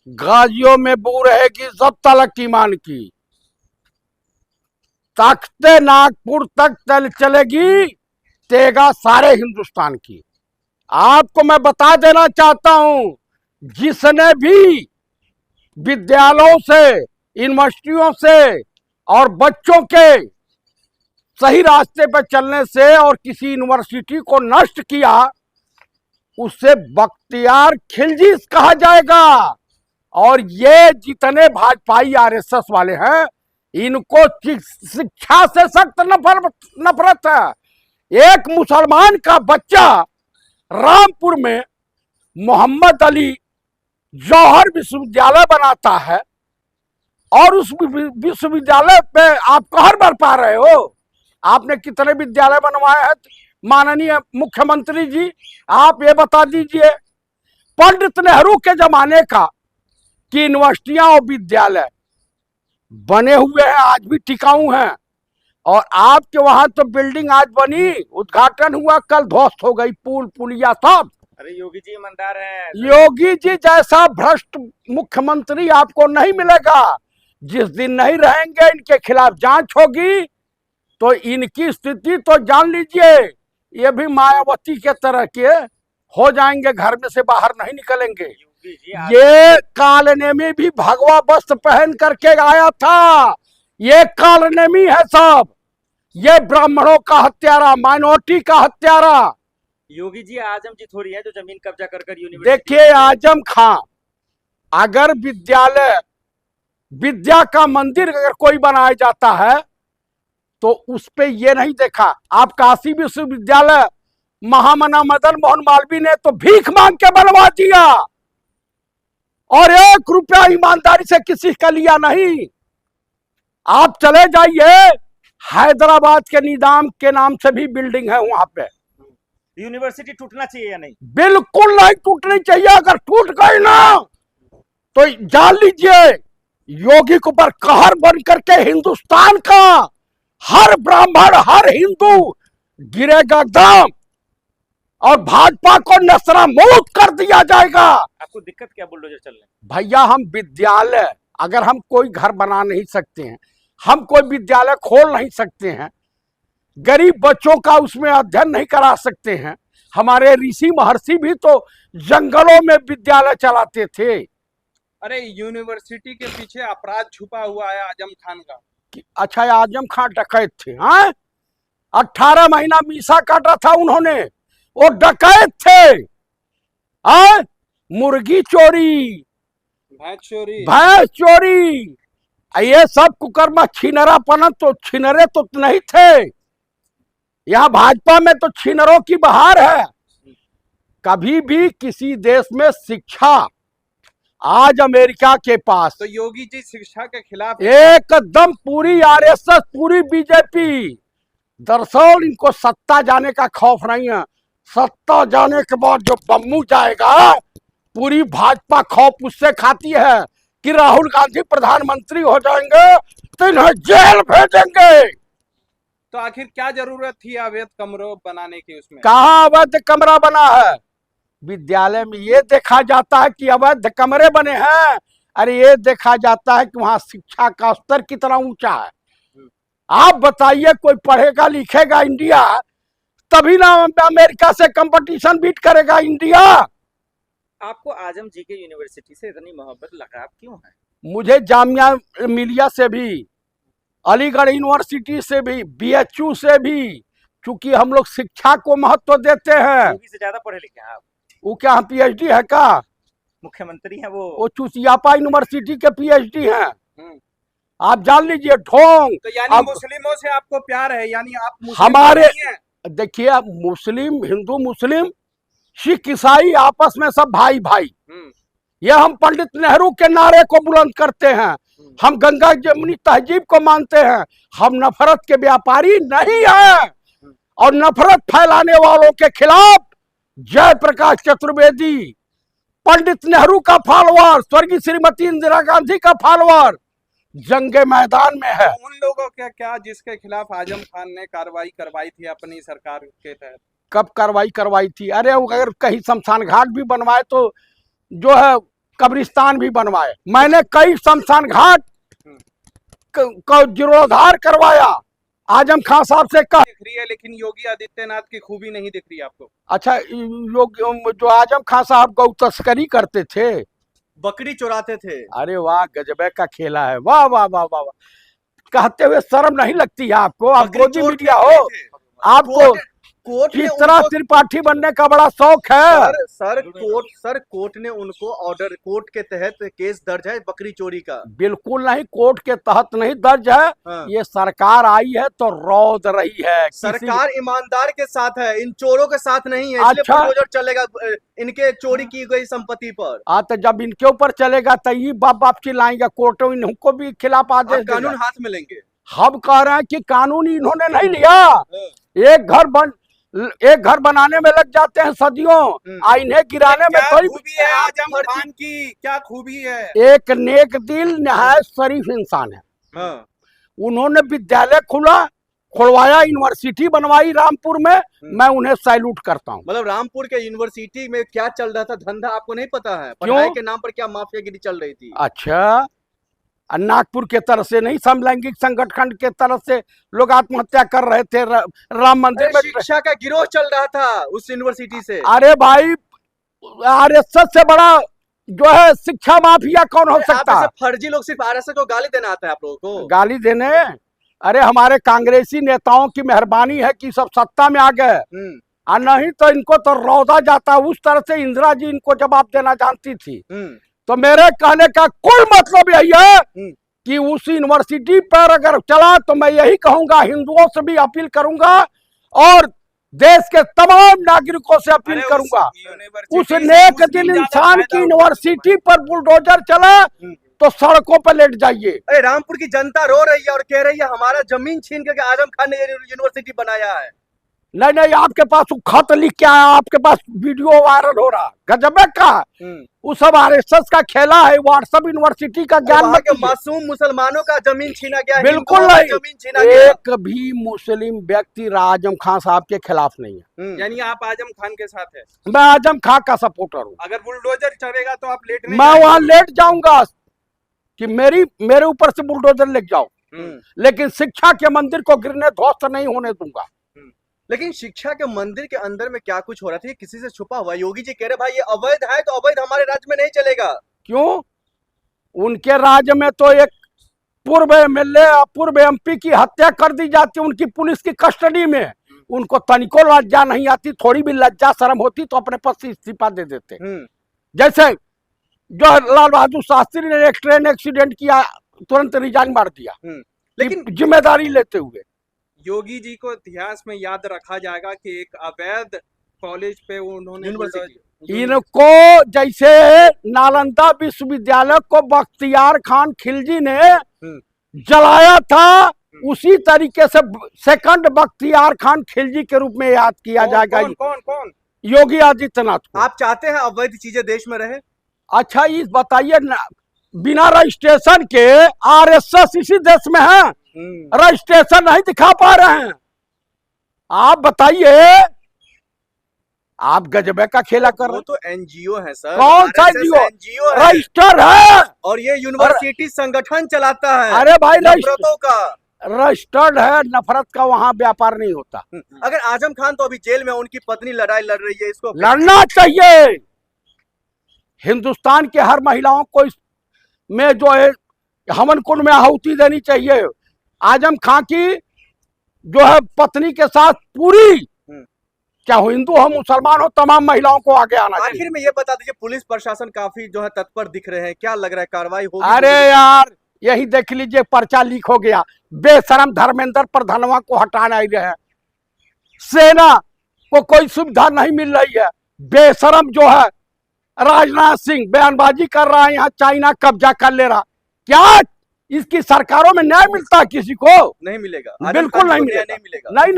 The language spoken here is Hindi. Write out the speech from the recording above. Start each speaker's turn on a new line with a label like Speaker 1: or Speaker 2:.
Speaker 1: गाजियों में बू रहेगी जब तलक ईमान की, तख्ते नागपुर तक चलेगी तेगा सारे हिंदुस्तान की। आपको मैं बता देना चाहता हूं, जिसने भी विद्यालयों से, यूनिवर्सिटियों से और बच्चों के सही रास्ते पर चलने से और किसी यूनिवर्सिटी को नष्ट किया, उसे बख्तियार खिलजी कहा जाएगा। और ये जितने भाजपाई आरएसएस वाले हैं, इनको शिक्षा से सख्त नफरत है। एक मुसलमान का बच्चा रामपुर में मोहम्मद अली जौहर विश्वविद्यालय बनाता है और उस विश्वविद्यालय पे आप कहर बरपा रहे हो। आपने कितने विद्यालय बनवाए हैं माननीय मुख्यमंत्री जी, आप ये बता दीजिए। पंडित नेहरू के जमाने का कि यूनिवर्सिटियां और विद्यालय बने हुए हैं, आज भी टिकाऊ हैं। और आपके वहां तो बिल्डिंग आज बनी, उद्घाटन हुआ, कल ध्वस्त हो गई, पुल पुलिया सब।
Speaker 2: अरे योगी जी ईमानदार हैं।
Speaker 1: योगी जी जैसा भ्रष्ट मुख्यमंत्री आपको नहीं मिलेगा। जिस दिन नहीं रहेंगे, इनके खिलाफ जांच होगी तो इनकी स्थिति तो जान लीजिए, ये भी मायावती के तरह के हो जाएंगे, घर में से बाहर नहीं निकलेंगे। ये कालनेमी भी भगवा वस्त्र पहन करके आया था, ये कालनेमी है सब, ये ब्राह्मणों का हत्यारा, माइनॉरिटी का हत्यारा।
Speaker 2: योगी जी आजम जी थोड़ी है जो जमीन कब्जा कर यूनिवर्सिटी।
Speaker 1: देखिए आजम खां, अगर विद्यालय, विद्या का मंदिर अगर कोई बनाया जाता है तो उस पे ये नहीं देखा। आप काशी विश्वविद्यालय महामना मदन मोहन मालवीय ने तो भीख मांग के बनवा दिया और 1 रुपया ईमानदारी से किसी का लिया नहीं। आप चले जाइए, हैदराबाद के निजाम के नाम से भी बिल्डिंग है वहां पे।
Speaker 2: यूनिवर्सिटी टूटना चाहिए या नहीं?
Speaker 1: बिल्कुल नहीं टूटनी चाहिए। अगर टूट गई ना तो जान लीजिए, योगी के ऊपर कहर बन करके हिंदुस्तान का हर ब्राह्मण, हर हिंदू गिरेगा एकदम और भाजपा को नस्तानाबूद कर दिया जाएगा।
Speaker 2: आपको दिक्कत क्या बुलडोजर चलने?
Speaker 1: भैया हम विद्यालय, अगर हम कोई घर बना नहीं सकते हैं, हम कोई विद्यालय खोल नहीं सकते हैं, गरीब बच्चों का उसमें अध्ययन नहीं करा सकते हैं। हमारे ऋषि महर्षि भी तो जंगलों में विद्यालय चलाते थे।
Speaker 3: अरे यूनिवर्सिटी के पीछे अपराध छुपा हुआ है आजम खान का।
Speaker 1: अच्छा, आजम खान डकैत थे? हाँ, 18 महीना मीसा काटा था उन्होंने, वो डकैत थे। मुर्गी चोरी, भैंस चोरी, ये सब कुकर्मा छिनरापन तो छिनरे तो नहीं थे। यहाँ भाजपा में तो छिनरों की बहार है। कभी भी किसी देश में शिक्षा, आज अमेरिका के पास
Speaker 3: तो योगी जी शिक्षा के खिलाफ
Speaker 1: एकदम पूरी आरएसएस, पूरी बीजेपी। दरअसल इनको सत्ता जाने का खौफ नहीं है। सत्ता जाने के बाद जो बम्मू जाएगा, पूरी भाजपा खौफ उससे खाती है कि राहुल गांधी प्रधानमंत्री हो जाएंगे तो इन्हें जेल भेजेंगे।
Speaker 3: तो आखिर क्या जरूरत थी अवैध कमरों बनाने की? उसमें
Speaker 1: कहाँ अवैध कमरा बना है? विद्यालय में ये देखा जाता है कि अवैध कमरे बने हैं, अरे ये देखा जाता है कि वहां शिक्षा का स्तर कितना ऊंचा है। आप बताइए, कोई पढ़ेगा लिखेगा इंडिया तभी ना अमेरिका से कंपटीशन बीट करेगा इंडिया।
Speaker 2: आपको आजम जी के यूनिवर्सिटी से इतनी मोहब्बत, लगाव क्यों है?
Speaker 1: मुझे जामिया मिलिया से भी, अलीगढ़ यूनिवर्सिटी से भी, बीएचयू से भी, क्योंकि हम लोग शिक्षा को महत्व देते हैं।
Speaker 2: योगी से ज्यादा पढ़े लिखे हैं आप?
Speaker 1: वो क्या पीएचडी है का?
Speaker 2: मुख्यमंत्री हैं वो।
Speaker 1: वो चुसियापा यूनिवर्सिटी के पीएचडी हैं। आप जान लीजिए ढोंग।
Speaker 3: तो यानी मुस्लिमों से आपको प्यार है? यानी आप
Speaker 1: हमारे, देखिए मुस्लिम, हिंदू मुस्लिम, सिख ईसाई आपस में सब भाई भाई। ये हम पंडित नेहरू के नारे को बुलंद करते हैं, हम गंगा जमुनी तहजीब को मानते हैं। हम नफरत के व्यापारी नहीं हैं और नफरत फैलाने वालों के खिलाफ जयप्रकाश चतुर्वेदी, पंडित नेहरू का फॉलोअर, स्वर्गीय श्रीमती इंदिरा गांधी का फॉलोअर जंगे मैदान में है।
Speaker 3: उन लोगों के क्या जिसके खिलाफ आजम खान ने कार्रवाई करवाई थी अपनी सरकार के तहत?
Speaker 1: कब कार्रवाई करवाई थी? अरे अगर कहीं शमशान घाट भी बनवाए तो जो है कब्रिस्तान भी बनवाए, मैंने कई शमशान घाट का जीर्णोद्धार करवाया। आजम खान साहब से कह,
Speaker 3: दिख रही है, लेकिन योगी आदित्यनाथ की खूबी नहीं दिख रही आपको।
Speaker 1: अच्छा लोग जो आजम खान साहब गौ तस्करी करते थे,
Speaker 4: बकरी चुराते थे।
Speaker 1: अरे वाह गजबे का खेला है, वाह वाह वाह वाह वाह। कहते हुए शर्म नहीं लगती है आपको? आप
Speaker 4: बकरी
Speaker 1: गोदी
Speaker 4: चोर
Speaker 1: मीडिया
Speaker 4: के
Speaker 1: हो,
Speaker 4: थे।
Speaker 1: आपको
Speaker 4: कोर्ट ने
Speaker 1: चित्रा
Speaker 4: उनको
Speaker 1: त्रिपाठी बनने का बड़ा शौक है।
Speaker 4: कोर्ट ने उनको ऑर्डर, कोर्ट के तहत केस दर्ज है बकरी चोरी का।
Speaker 1: बिल्कुल नहीं, कोर्ट के तहत नहीं दर्ज है।
Speaker 4: हाँ।
Speaker 1: ये सरकार आई है तो रौद रही है,
Speaker 4: सरकार ईमानदार के साथ है, इन चोरों के साथ नहीं है, इसलिए
Speaker 1: अच्छा।
Speaker 4: बुलडोजर चलेगा इनके चोरी की गई संपत्ति पर।
Speaker 1: तो जब इनके ऊपर चलेगा तो ये बाप बाप चिल्लाएंगे, कोर्ट इनको भी खिलाफ आदेश
Speaker 4: आप कानून
Speaker 1: देगा।
Speaker 4: हाथ में लेंगे।
Speaker 1: हम कह रहे हैं कि कानून इन्होंने नहीं लिया। एक घर बनाने में लग जाते हैं सदियों, आईने गिराने में
Speaker 3: क्या
Speaker 1: थोड़ी।
Speaker 3: खूबी है आजम खान की, क्या खूबी है?
Speaker 1: एक नेक दिल निहायत शरीफ इंसान है।
Speaker 4: हाँ।
Speaker 1: उन्होंने विद्यालय खुलवाया, यूनिवर्सिटी बनवाई रामपुर में, मैं उन्हें सैल्यूट करता हूँ।
Speaker 4: मतलब रामपुर के यूनिवर्सिटी में क्या चल रहा था धंधा आपको नहीं पता है?
Speaker 1: क्यों?
Speaker 4: पढ़ाई के नाम पर क्या माफियागिरी चल रही थी?
Speaker 1: अच्छा, नागपुर के तरफ से नहीं, समलैंगिक संगठन के तरफ से लोग आत्महत्या कर रहे थे राम मंदिर में।
Speaker 4: शिक्षा का गिरोह चल रहा था उस यूनिवर्सिटी से।
Speaker 1: अरे भाई, आरएसएस से बड़ा जो है शिक्षा माफिया कौन हो सकता है?
Speaker 4: फर्जी लोग सिर्फ आरएसएस को गाली देना आता है आप लोगों को?
Speaker 1: गाली देने? अरे हमारे कांग्रेसी नेताओं की मेहरबानी है कि सब सत्ता में आ गए, और नहीं तो इनको तो रौदा जाता। उस तरह से इंदिरा जी इनको जवाब देना जानती थी। तो मेरे कहने का कोई मतलब यही है कि उस यूनिवर्सिटी पर अगर चला तो मैं यही कहूंगा, हिंदुओं से भी अपील करूंगा और देश के तमाम नागरिकों से अपील करूंगा, उस नेक दिल इंसान की यूनिवर्सिटी पर बुलडोजर चला तो सड़कों पर लेट जाइए।
Speaker 4: अरे रामपुर की जनता रो रही है और कह रही है हमारा जमीन छीन करके आजम खान ने यूनिवर्सिटी बनाया है।
Speaker 1: नहीं नहीं, आपके पास वो खत लिख के आया, आपके पास वीडियो वायरल हो रहा, गजब का। वो सब आरएसएस का खेला है, व्हाट्सएप यूनिवर्सिटी का ज्ञान
Speaker 4: वहाँ के मासूम मुसलमानों का जमीन छीना गया,
Speaker 1: बिल्कुल नहीं।
Speaker 4: जमीन छीना गया।
Speaker 1: एक भी मुस्लिम व्यक्ति आजम खान साहब के खिलाफ नहीं है।
Speaker 3: यानी आप आजम खान के साथ है?
Speaker 1: मैं आजम खान का सपोर्टर हूँ।
Speaker 3: अगर बुलडोजर चलेगा तो आप लेट नहीं
Speaker 1: मैं वहां लेट जाऊंगा कि मेरे ऊपर से बुलडोजर लेके जाओ, लेकिन शिक्षा के मंदिर को गिरने ध्वस्त नहीं होने दूंगा।
Speaker 4: लेकिन शिक्षा के मंदिर के अंदर में क्या कुछ हो रहा था ये किसी से छुपा हुआ? योगी जी कह रहे भाई ये अवैध है, तो अवैध हमारे राज्य में नहीं चलेगा।
Speaker 1: क्यों? उनके राज्य में तो एक पूर्व एमएलए, पूर्व एमपी की हत्या कर दी जाती, उनकी पुलिस की कस्टडी में। उनको तनिको लज्जा नहीं आती, थोड़ी भी लज्जा शर्म होती तो अपने पद से इस्तीफा दे देते। जैसे जो लाल बहादुर शास्त्री ने एक ट्रेन एक्सीडेंट किया, तुरंत रिजाइन मार दिया, लेकिन जिम्मेदारी लेते हुए।
Speaker 3: योगी जी को इतिहास में याद रखा जाएगा कि एक अवैध कॉलेज पे उन्होंने
Speaker 1: इनको, जैसे नालंदा विश्वविद्यालय को बख्तियार खान खिलजी ने जलाया था, उसी तरीके से सेकंड बख्तियार खान खिलजी के रूप में याद किया जाएगा।
Speaker 3: कौन?
Speaker 1: योगी आदित्यनाथ को।
Speaker 4: आप चाहते हैं अवैध चीजें देश में रहे?
Speaker 1: अच्छा इस बताइए, बिना रजिस्ट्रेशन के आरएसएस इसी देश में है, रजिस्ट्रेशन नहीं दिखा पा रहे हैं। आप बताइए, आप गजबे का खेला कर रहे हैं।
Speaker 4: वो तो एनजीओ है सर।
Speaker 1: कौन सा एनजीओ? रजिस्टर है,
Speaker 4: और ये यूनिवर्सिटी संगठन चलाता है।
Speaker 1: अरे भाई
Speaker 4: नफरतों का
Speaker 1: रजिस्टर्ड है, नफरत का वहाँ व्यापार नहीं होता।
Speaker 4: अगर आजम खान तो अभी जेल में, उनकी पत्नी लड़ाई लड़ रही है, इसको
Speaker 1: लड़ना चाहिए। हिंदुस्तान के हर महिलाओं को इसमें जो है हवन कुंड में आहुति देनी चाहिए। आजम खान की जो है पत्नी के साथ पूरी, चाहे हिंदू हो मुसलमान हो, तमाम महिलाओं को आगे आना चाहिए।
Speaker 4: आखिर में ये बता दीजिए, पुलिस प्रशासन काफी जो है तत्पर दिख रहे हैं, क्या लग रहा है कार्रवाई होगी?
Speaker 1: अरे यार यही देख लीजिए, पर्चा लीक हो गया, बेशरम धर्मेंद्र प्रधानवा को हटा नहीं रहे हैं, सेना को कोई सुविधा नहीं मिल रही है, बेशरम जो है राजनाथ सिंह बयानबाजी कर रहा है, यहाँ चाइना कब्जा कर ले रहा। क्या इसकी सरकारों में न्याय मिलता है किसी को?
Speaker 4: नहीं मिलेगा,
Speaker 1: बिल्कुल नहीं मिलेगा।
Speaker 4: नहीं मिलेगा।
Speaker 1: नहीं।